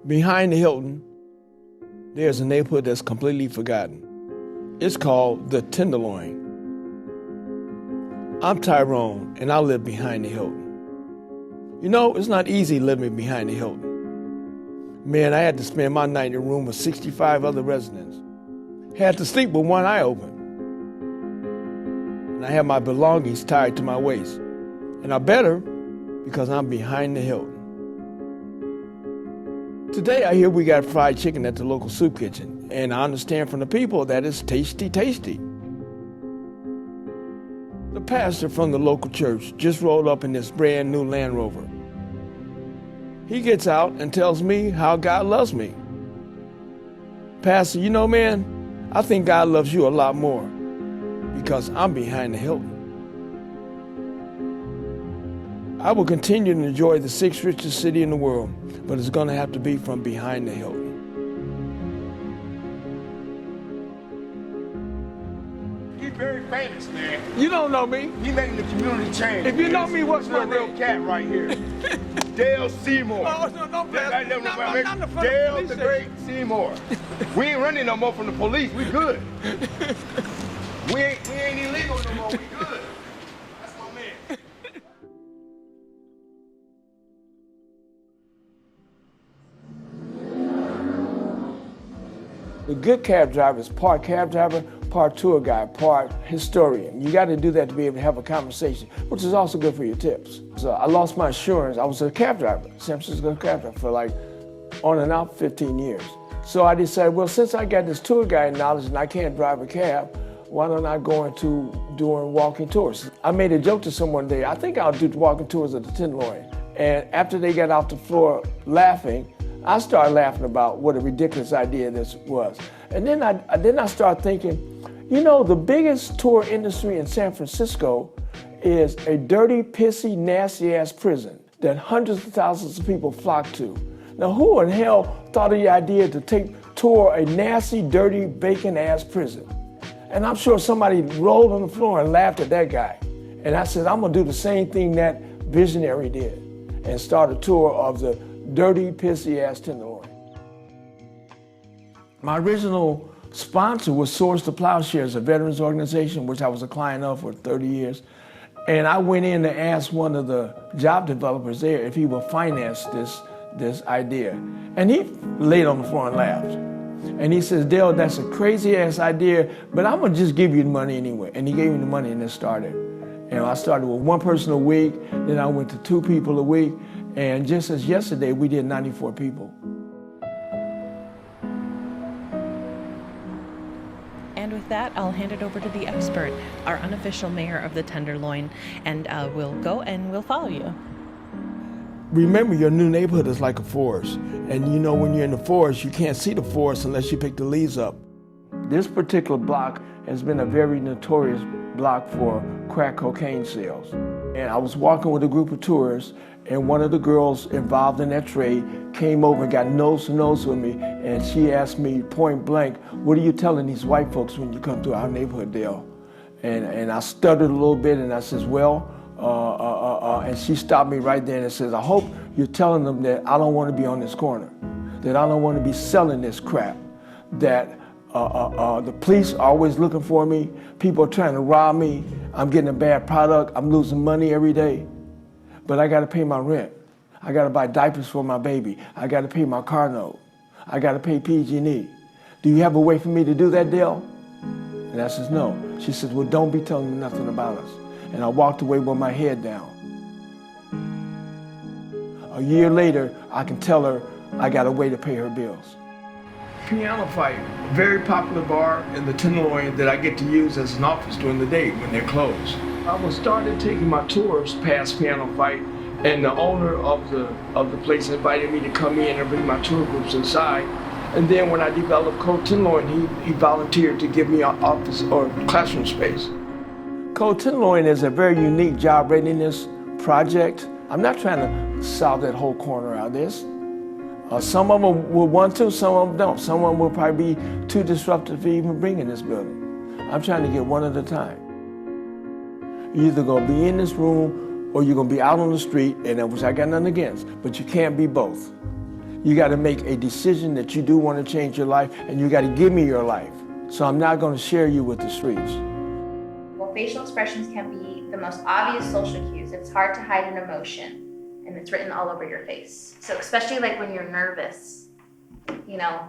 Behind the Hilton, there's a neighborhood that's completely forgotten. It's called the Tenderloin. I'm Tyrone, and I live behind the Hilton. You know, it's not easy living behind the Hilton. Man, I had to spend my night in a room with 65 other residents. Had to sleep with one eye open. And I had my belongings tied to my waist. And I better, because I'm behind the Hilton. Today I hear we got fried chicken at the local soup kitchen, and I understand from the people that it's tasty, tasty. The pastor from the local church just rolled up in this brand new Land Rover. He gets out and tells me how God loves me. Pastor, you know, man, I think God loves you a lot more because I'm behind the Hilton. I will continue to enjoy the sixth richest city in the world, but it's going to have to be from behind the Hilton. He's very famous, man. You don't know me. He's making the community change. If you know me, what's my real name? cat right here. Dale Seymour. Oh, no, don't pass. Dale the Great Seymour. We ain't running no more from the police. We good. we ain't illegal no more. We good. That's my man. The good cab driver is part cab driver, part tour guide, part historian. You got to do that to be able to have a conversation, which is also good for your tips. So I lost my insurance. I was a cab driver, San Francisco cab driver for like on and out 15 years. So I decided, well, since I got this tour guide knowledge and I can't drive a cab, why don't I go into doing walking tours? I made a joke to someone today, I think I'll do walking tours at the Tenderloin. And after they got off the floor laughing, I started laughing about what a ridiculous idea this was. And then I started thinking, you know, the biggest tour industry in San Francisco is a dirty, pissy, nasty-ass prison that hundreds of thousands of people flock to. Now, who in hell thought of the idea to tour a nasty, dirty, bacon-ass prison? And I'm sure somebody rolled on the floor and laughed at that guy. And I said, I'm gonna do the same thing that visionary did and start a tour of the dirty, pissy-ass Tenderloin. My original sponsor was Swords to Plowshares, a veterans organization, which I was a client of for 30 years. And I went in to ask one of the job developers there if he would finance this idea. And he laid on the floor and laughed. And he says, Dale, that's a crazy-ass idea, but I'm gonna just give you the money anyway. And he gave me the money and it started. And I started with one person a week, then I went to 2 people a week, and just as yesterday, we did 94 people. And with that, I'll hand it over to the expert, our unofficial mayor of the Tenderloin, and we'll go and we'll follow you. Remember, your new neighborhood is like a forest. And you know, when you're in the forest, you can't see the forest unless you pick the leaves up. This particular block has been a very notorious block for crack cocaine sales. And I was walking with a group of tourists, and one of the girls involved in that trade came over and got nose to nose with me, and she asked me point blank, what are you telling these white folks when you come to our neighborhood, Dale? And I stuttered a little bit, and I says, well, and she stopped me right there and says, I hope you're telling them that I don't want to be on this corner, that I don't want to be selling this crap, that the police are always looking for me, people are trying to rob me, I'm getting a bad product, I'm losing money every day, but I gotta pay my rent. I gotta buy diapers for my baby. I gotta pay my car note. I gotta pay PG&E. Do you have a way for me to do that, Dale? And I says, no. She says, well, don't be telling me nothing about us. And I walked away with my head down. A year later, I can tell her I got a way to pay her bills. Piano Fight, a very popular bar in the Tenderloin that I get to use as an office during the day when they're closed. I was started taking my tours past Piano Fight, and the owner of the place invited me to come in and bring my tour groups inside. And then when I developed Code Tenderloin, he volunteered to give me an office or classroom space. Code Tenderloin is a very unique job readiness project. I'm not trying to solve that whole corner out of this. Some of them will want to, some of them don't. Some of them will probably be too disruptive to even bring in this building. I'm trying to get one at a time. You're either gonna be in this room or you're gonna be out on the street, and which I got nothing against, but you can't be both. You got to make a decision that you do want to change your life, and you got to give me your life. So I'm not going to share you with the streets. Well, facial expressions can be the most obvious social cues. It's hard to hide an emotion, and it's written all over your face. So especially like when you're nervous, you know,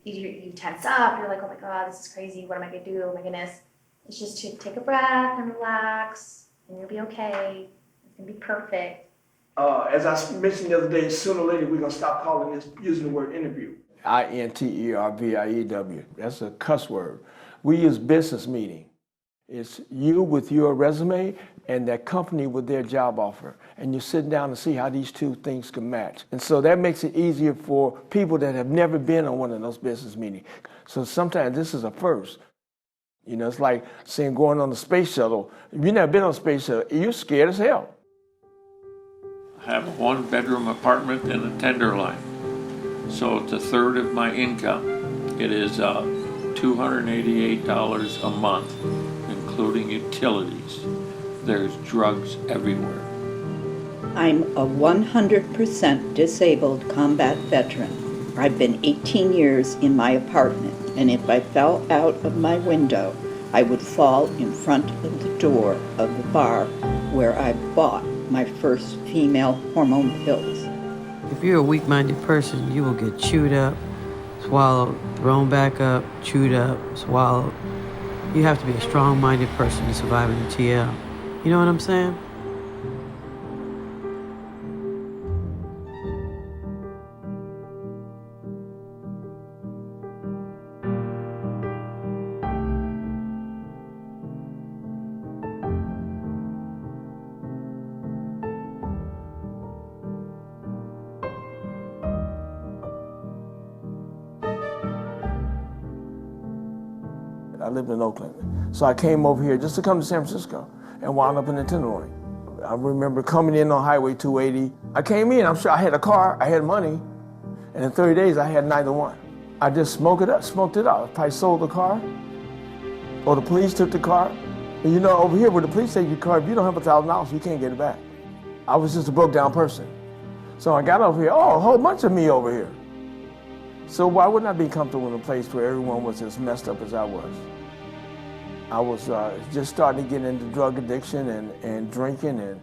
you tense up, you're like, oh my God, this is crazy. What am I gonna do? Oh my goodness. It's just to take a breath and relax, and you'll be okay. It's gonna be perfect. As I mentioned the other day, sooner or later we're going to stop calling this, using the word interview. interview. That's a cuss word. We use business meeting. It's you with your resume and that company with their job offer. And you're sitting down to see how these two things can match. And so that makes it easier for people that have never been on one of those business meetings. So sometimes this is a first. You know, it's like saying going on the space shuttle. If you've never been on a space shuttle, you're scared as hell. I have a one-bedroom apartment and a Tenderloin. So it's a third of my income. It is $288 a month, including utilities. There's drugs everywhere. I'm a 100% disabled combat veteran. I've been 18 years in my apartment, and if I fell out of my window, I would fall in front of the door of the bar where I bought my first female hormone pills. If you're a weak-minded person, you will get chewed up, swallowed, thrown back up, chewed up, swallowed. You have to be a strong-minded person to survive in the TL. You know what I'm saying? I lived in Oakland. So I came over here just to come to San Francisco and wound up in the Tenderloin. I remember coming in on Highway 280. I came in, I'm sure I had a car, I had money, and in 30 days I had neither one. I just smoked it out. I probably sold the car, or the police took the car. And you know, over here where the police take your car, if you don't have $1,000, you can't get it back. I was just a broke down person. So I got over here, a whole bunch of me over here. So why wouldn't I be comfortable in a place where everyone was as messed up as I was? I was just starting to get into drug addiction and drinking and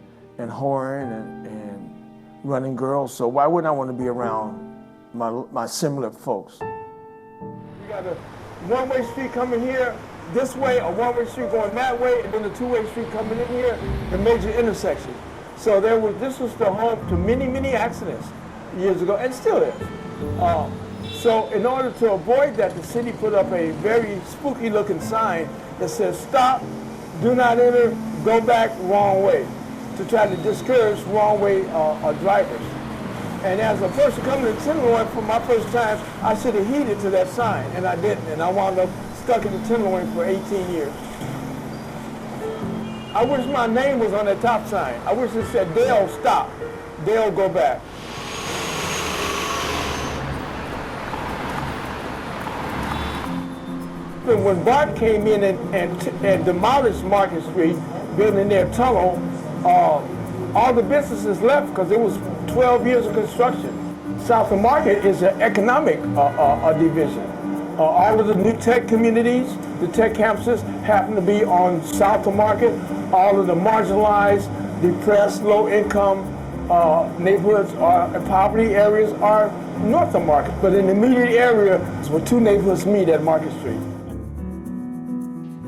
whoring and running girls. So why wouldn't I want to be around my similar folks? You got a one-way street coming here this way, a one-way street going that way, and then a two-way street coming in here, the major intersection. So this was the home to many, many accidents years ago, and still is. So in order to avoid that, the city put up a very spooky looking sign that says, stop, do not enter, go back, wrong way, to try to discourage wrong way drivers. And as a person coming to Tenderloin for my first time, I should have heeded to that sign, and I didn't, and I wound up stuck in the Tenderloin for 18 years. I wish my name was on that top sign. I wish it said, Dale, stop, Dale, go back. When BART came in and demolished Market Street, building their tunnel, all the businesses left because it was 12 years of construction. South of Market is an economic division. All of the new tech communities, the tech campuses happen to be on South of Market. All of the marginalized, depressed, low-income neighborhoods and poverty areas are north of Market. But in the immediate area is where two neighborhoods meet at Market Street.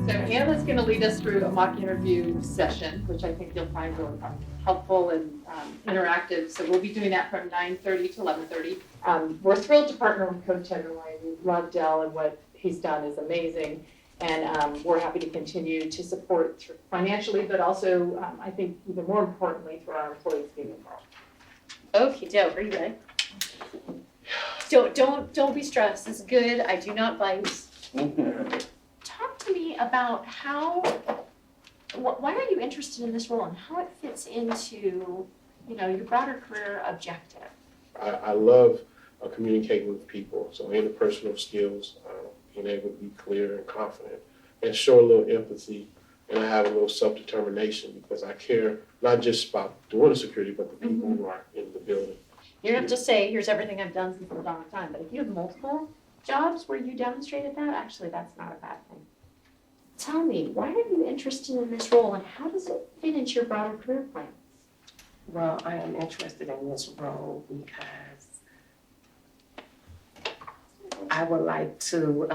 So Anna's going to lead us through a mock interview session, which I think you'll find really helpful and interactive. So we'll be doing that from 9:30 to 11:30. We're thrilled to partner with Coach Tenderloin. We love Dell, and what he's done is amazing. And we're happy to continue to support financially, but also, I think even more importantly, through our employees being involved. Okay, Dell, are you ready? Don't be stressed. This is good. I do not bite. Talk to me about why are you interested in this role and how it fits into, your broader career objective. I love communicating with people, so interpersonal skills, being able to be clear and confident, and show a little empathy, and I have a little self-determination because I care not just about doing the security, but the people who are in the building. You don't have to say, here's everything I've done since the dawn of time, but if you have multiple jobs where you demonstrated that, actually, that's not a bad thing. Tell me, why are you interested in this role and how does it fit into your broader career plans? Well, I am interested in this role because I would like to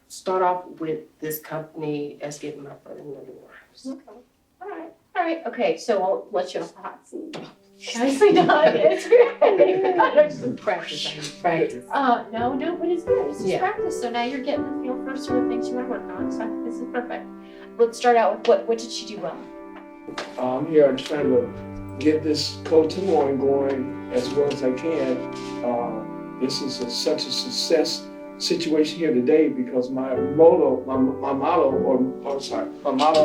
start off with this company as getting my foot in the door. Okay. All right. Okay, so I'll let you off the hot seat. Nicely done. It's great. Practice. No, but it's good. It's just Yeah. practice. So now you're getting the feel first for the things you want to work on. So this is perfect. Let's start out with what did she do well? I'm here trying to get this cold tenderloin going as well as I can. This is such a success situation here today because my motto and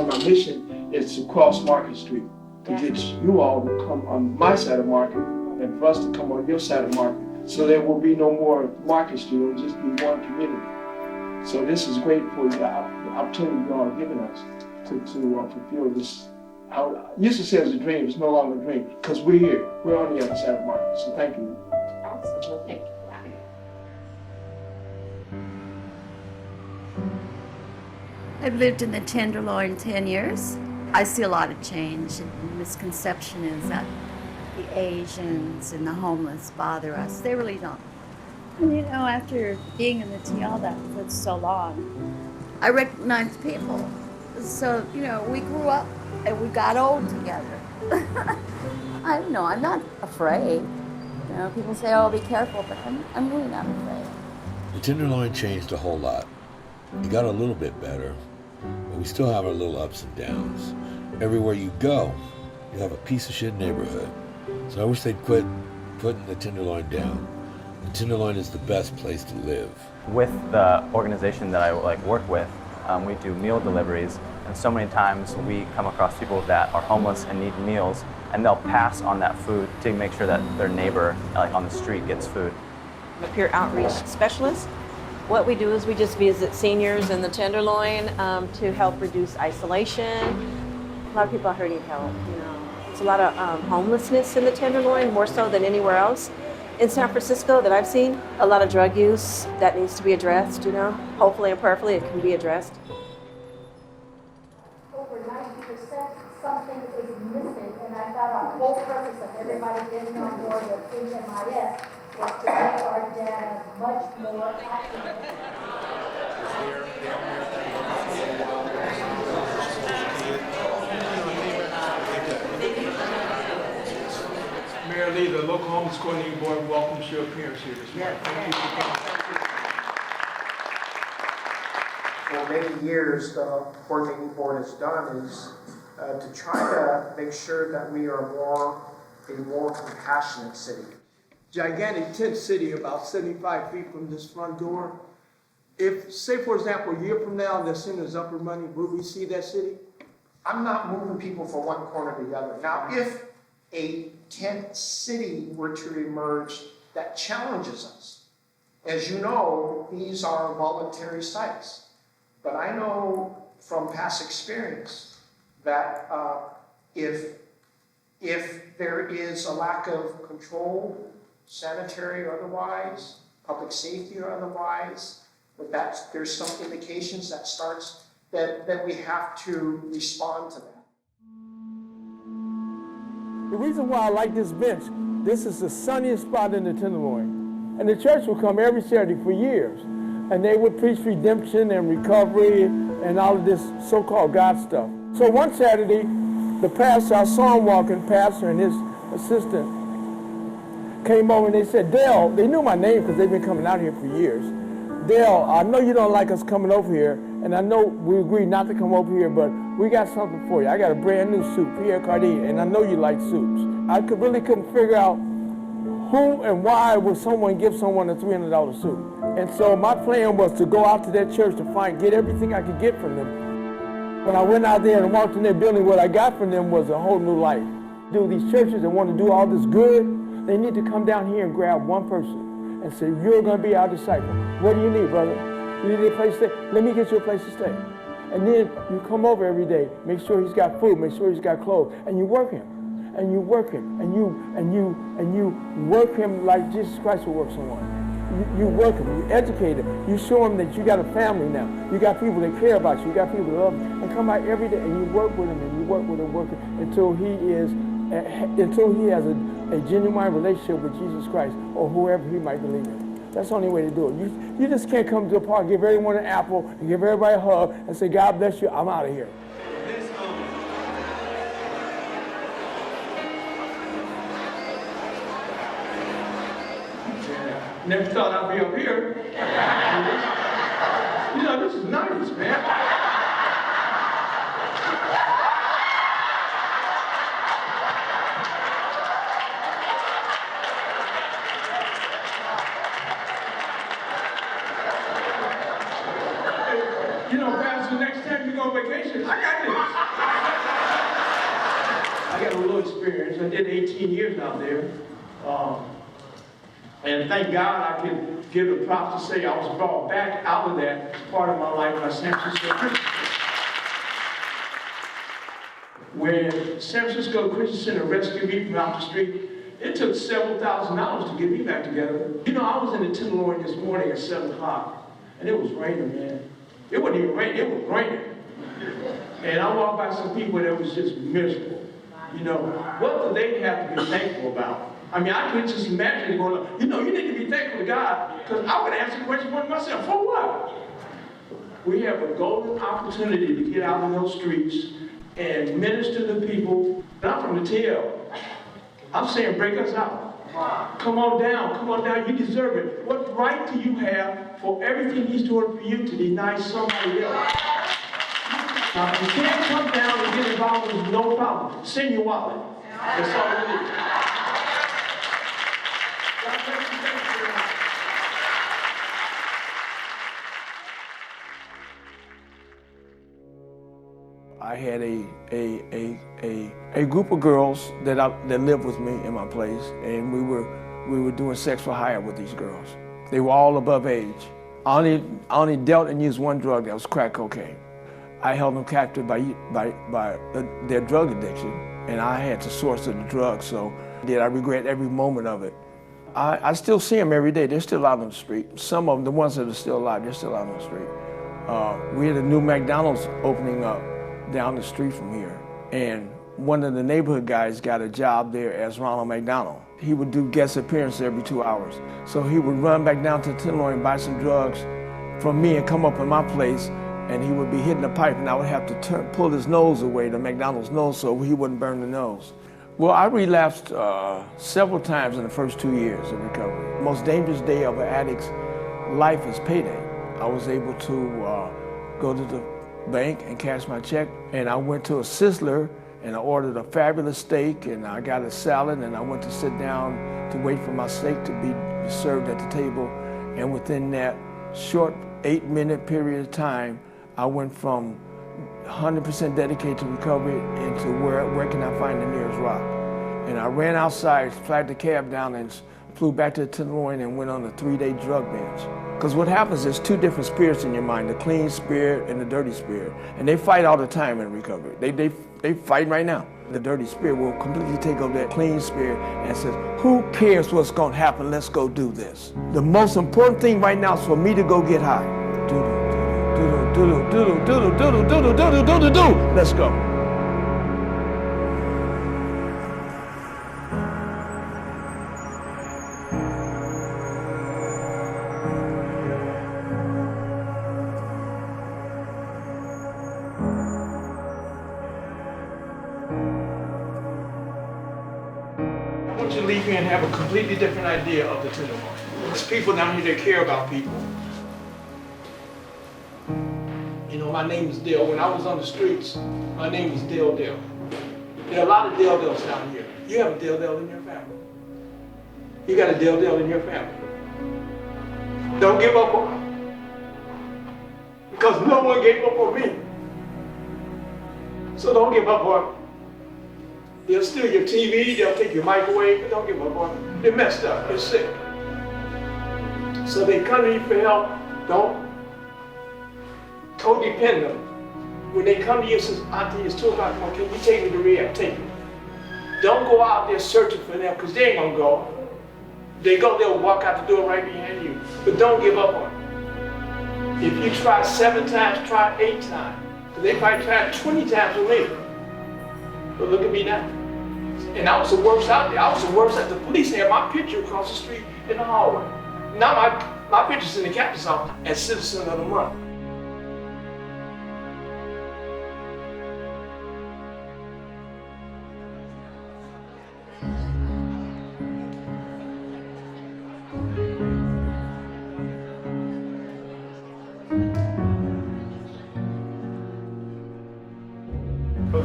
my mission is to cross Market Street, to get you all to come on my side of Market and for us to come on your side of Market. So there will be no more Market Street, it will just be one community. So this is great for the opportunity you all are giving us to fulfill this. I used to say it was a dream, it's no longer a dream, because we're here, we're on the other side of Market, so thank you. Awesome. Well, thank you. I've lived in the Tenderloin 10 years. I see a lot of change. And the misconception is that the Asians and the homeless bother us. They really don't. And you know, after being in the TL that for so long, I recognize people. So, you know, we grew up and we got old together. I don't know, I'm not afraid. You know, people say, oh, be careful, but I'm really not afraid. The Tenderloin changed a whole lot. It got a little bit better, but we still have our little ups and downs. Everywhere you go, you have a piece of shit neighborhood. So I wish they'd quit putting the Tenderloin down. The Tenderloin is the best place to live. With the organization that I work with, we do meal deliveries, and so many times we come across people that are homeless and need meals, and they'll pass on that food to make sure that their neighbor on the street gets food. I'm a peer outreach specialist. What we do is we just visit seniors in the Tenderloin to help reduce isolation. A lot of people out here need help, you know. There's a lot of homelessness in the Tenderloin, more so than anywhere else in San Francisco that I've seen. A lot of drug use that needs to be addressed, you know. Hopefully and prayerfully it can be addressed. Over 90% something is missing, and I thought our whole purpose of everybody getting on board with HMIS was to make our data much more accurate. Mayor Lee, the local homeless coordinating board welcomes your appearance here this morning. Thank you for coming. For many years, the coordinating board has done is to try to make sure that we are a more compassionate city. Gigantic tent city about 75 feet from this front door. If, say for example, a year from now, the center's up and running, will we see that city? I'm not moving people from one corner to the other. Now, if a tent city were to emerge that challenges us, as you know, these are voluntary sites. But I know from past experience that if there is a lack of control, sanitary or otherwise, public safety or otherwise, there's some indications that we have to respond to that. The reason why I like this bench, this is the sunniest spot in the Tenderloin. And the church would come every Saturday for years. And they would preach redemption and recovery and all of this so-called God stuff. So one Saturday, the pastor, I saw him walking, pastor and his assistant, came over and they said, Dale, they knew my name because they've been coming out here for years. Dale, I know you don't like us coming over here, and I know we agreed not to come over here, but we got something for you. I got a brand new suit, Pierre Cardin, and I know you like suits. I really couldn't figure out who and why would someone give someone a $300 suit. And so my plan was to go out to that church to get everything I could get from them. When I went out there and walked in their building, what I got from them was a whole new life. These churches that want to do all this good, they need to come down here and grab one person and say, you're going to be our disciple. What do you need, brother? You need a place to stay? Let me get you a place to stay. And then you come over every day, make sure he's got food, make sure he's got clothes, and you work him. and you work him, and you work him like Jesus Christ will work someone. You work him, you educate him, you show him that you got a family now, you got people that care about you, you got people that love you, and come out every day and you work with him and you work with him until he has a genuine relationship with Jesus Christ or whoever he might believe in. That's the only way to do it. You just can't come to a park, give everyone an apple, and give everybody a hug, and say, God bless you, I'm out of here. Never thought I'd be up here. You know, this is nice, man. You know, Pastor, next time you go on vacation, I got this. I got a little experience. I did 18 years out there. And thank God I can give the props to say I was brought back out of that part of my life by San Francisco Christian. When San Francisco Christian Center rescued me from out the street, it took several $1,000s to get me back together. You know, I was in the Tenderloin this morning at 7 o'clock, and it was raining, man. It wasn't even raining, it was raining. And I walked by some people that was just miserable. You know, what do they have to be thankful about? I mean, I could just imagine going, you know, you need to be thankful to God, because I would ask the question for myself, for what? We have a golden opportunity to get out in those streets and minister to people. I'm from the TL. I'm saying break us out. Come on down, you deserve it. What right do you have for everything he's doing for you to deny somebody else? Now, if you can't come down and get involved with no problem. Send your wallet. That's all we need. I had a group of girls that lived with me in my place, and we were doing sex for hire with these girls. They were all above age. I only dealt and used one drug, that was crack cocaine. I held them captive by their drug addiction, and I had the source of the drug, so I regret every moment of it. I still see them every day. They're still out on the street. Some of them, the ones that are still alive, they're still out on the street. We had a new McDonald's opening up down the street from here, and one of the neighborhood guys got a job there as Ronald McDonald. He would do guest appearances every 2 hours. So he would run back down to Tenderloin and buy some drugs from me and come up in my place, and he would be hitting the pipe, and I would have to pull his nose away, the McDonald's nose, so he wouldn't burn the nose. Well, I relapsed several times in the first 2 years of recovery. The most dangerous day of an addict's life is payday. I was able to go to the bank and cash my check, and I went to a Sizzler and I ordered a fabulous steak, and I got a salad, and I went to sit down to wait for my steak to be served at the table, and within that short 8-minute period of time, I went from 100% dedicated to recovery into where can I find the nearest rock. And I ran outside, flagged the cab down, and flew back to the Tenderloin and went on a 3-day drug binge. Because what happens is 2 different spirits in your mind, the clean spirit and the dirty spirit. And they fight all the time in recovery. They fight right now. The dirty spirit will completely take over that clean spirit and says, who cares what's going to happen? Let's go do this. The most important thing right now is for me to go get high. Let's go. I want you to leave here and have a completely different idea of the Tenderloin. There's people down here that care about people. You know, my name is Dale. When I was on the streets, my name was Dale. There are a lot of Dales down here. You have a Dale in your family. You got a Dale in your family. Don't give up on them. Because no one gave up on me. So don't give up on them. They'll steal your TV, they'll take your microwave, but don't give up on them. They're messed up, they're sick. So they come to you for help. Don't codepend them. When they come to you and say, Auntie, it's 2 o'clock, can you take me to rehab? Take me. Don't go out there searching for them, because they ain't gonna go. They go, they'll walk out the door right behind you. But don't give up on it. If you try 7 times, try 8 times. Because they probably tried 20 times with me. But look at me now. And I was the worst out there. I was the worst at the police. They had my picture across the street in the hallway. Now my picture's in the captain's office as Citizen of the Month.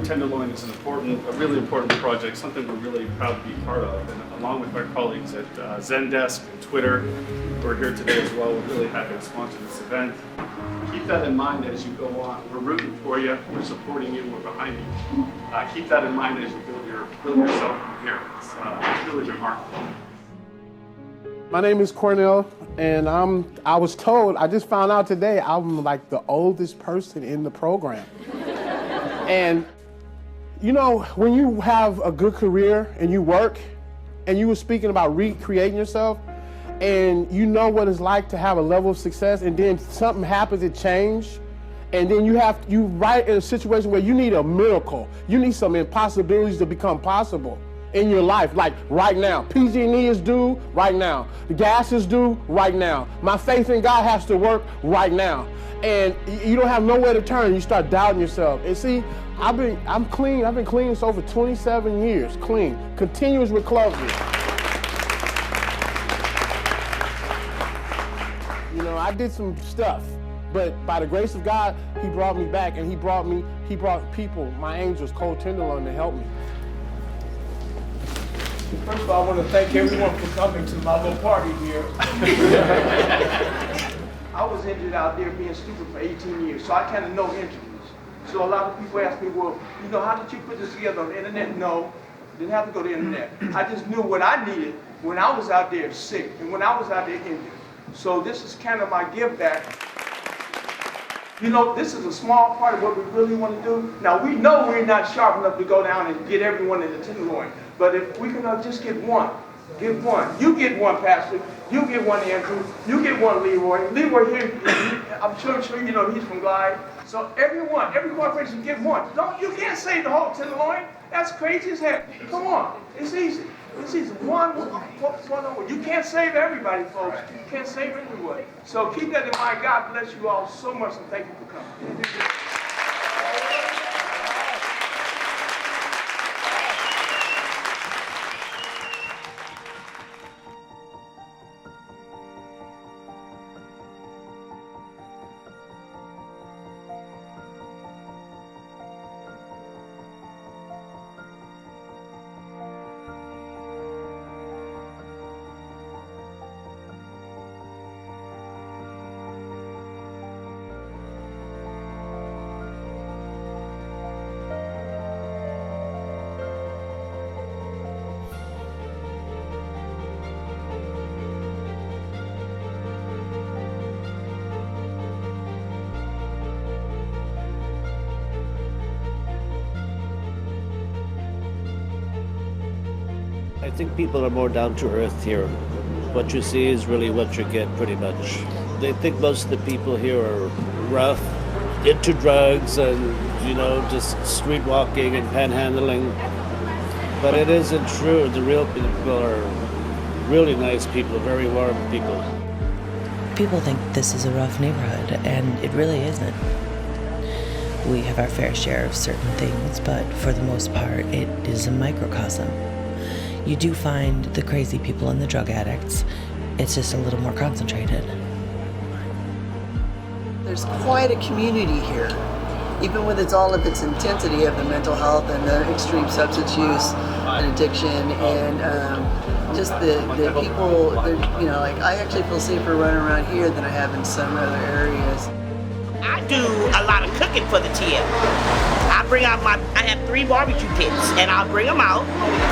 Tenderloin is a really important project, something we're really proud to be part of. And along with our colleagues at Zendesk and Twitter, who are here today as well, we're really happy to sponsor this event. Keep that in mind as you go on. We're rooting for you, we're supporting you, we're behind you. Keep that in mind as you build yourself from here. It's really remarkable. My name is Cornell, and I just found out today I'm like the oldest person in the program. And you know, when you have a good career and you work, and you were speaking about recreating yourself, and you know what it's like to have a level of success, and then something happens, it changes, and then you right in a situation where you need a miracle. You need some impossibilities to become possible in your life, like right now. PG&E is due right now. The gas is due right now. My faith in God has to work right now. And you don't have nowhere to turn. You start doubting yourself. And see, I'm clean. I've been clean for over 27 years, clean, continuous recovery. You know, I did some stuff, but by the grace of God, He brought me back, and He brought people, my angels, Cold Tenderloin, to help me. First of all, I want to thank everyone for coming to my little party here. I was injured out there being stupid for 18 years, so I kind of know injuries. So a lot of people ask me, well, you know, how did you put this together on the internet? No, didn't have to go to the internet. I just knew what I needed when I was out there sick and when I was out there injured. So this is kind of my give back. You know, this is a small part of what we really want to do. Now, we know we're not sharp enough to go down and get everyone in the Tenderloin, but if we can just get one, get one. You get one, Pastor. You get one, Andrew. You get one, Leroy. Leroy here, I'm sure you know he's from Glide. So every corporation get one. You can't save the whole Tenderloin. That's crazy as heck. Come on, it's easy. It's easy. One. You can't save everybody, folks. You can't save everyone. So keep that in mind. God bless you all so much, and thank you for coming. I think people are more down to earth here. What you see is really what you get, pretty much. They think most of the people here are rough, into drugs and, you know, just street walking and panhandling. But it isn't true. The real people are really nice people, very warm people. People think this is a rough neighborhood, and it really isn't. We have our fair share of certain things, but for the most part, it is a microcosm. You do find the crazy people and the drug addicts. It's just a little more concentrated. There's quite a community here, even with all of its intensity of the mental health and the extreme substance use and addiction, and just the people, you know, like I actually feel safer running around here than I have in some other areas. I do a lot of cooking for the TL. I have 3 barbecue pits, and I'll bring them out,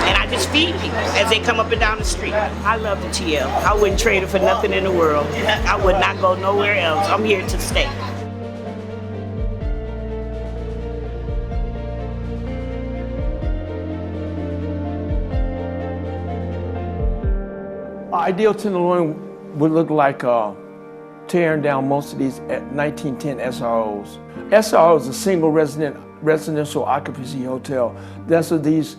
and I just feed people as they come up and down the street. I love the TL. I wouldn't trade it for nothing in the world. I would not go nowhere else. I'm here to stay. Ideal Tenderloin would look like tearing down most of these 1910 SROs. SRO is a single residential occupancy hotel. That's what these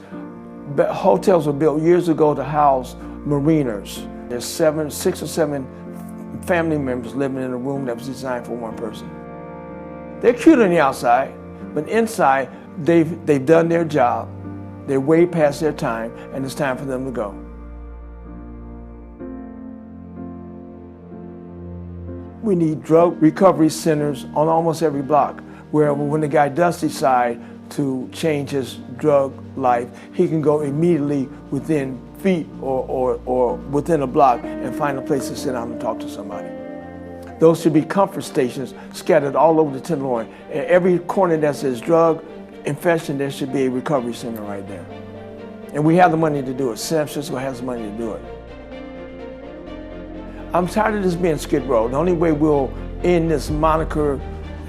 hotels were built years ago to house mariners. There's 6 or 7 family members living in a room that was designed for one person. They're cute on the outside, but inside they've done their job. They're way past their time, and it's time for them to go. We need drug recovery centers on almost every block, where when the guy does decide to change his drug life, he can go immediately within feet or within a block and find a place to sit down and talk to somebody. Those should be comfort stations scattered all over the Tenderloin. At every corner that says drug infection, there should be a recovery center right there. And we have the money to do it. San Francisco has the money to do it. I'm tired of this being Skid Row. The only way we'll end this moniker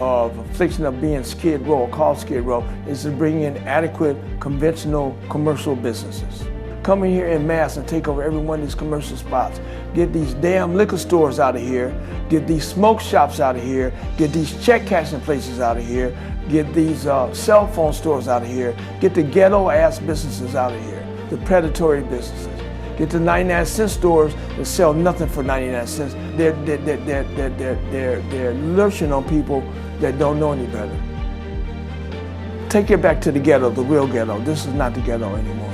of affliction of being Skid Row, or called Skid Row, is to bring in adequate, conventional commercial businesses. Come in here en masse and take over every one of these commercial spots. Get these damn liquor stores out of here. Get these smoke shops out of here. Get these check cashing places out of here. Get these cell phone stores out of here. Get the ghetto-ass businesses out of here, the predatory businesses. Get the 99-cent stores that sell nothing for 99 cents. They're lurching on people that don't know any better. Take it back to the ghetto, the real ghetto. This is not the ghetto anymore.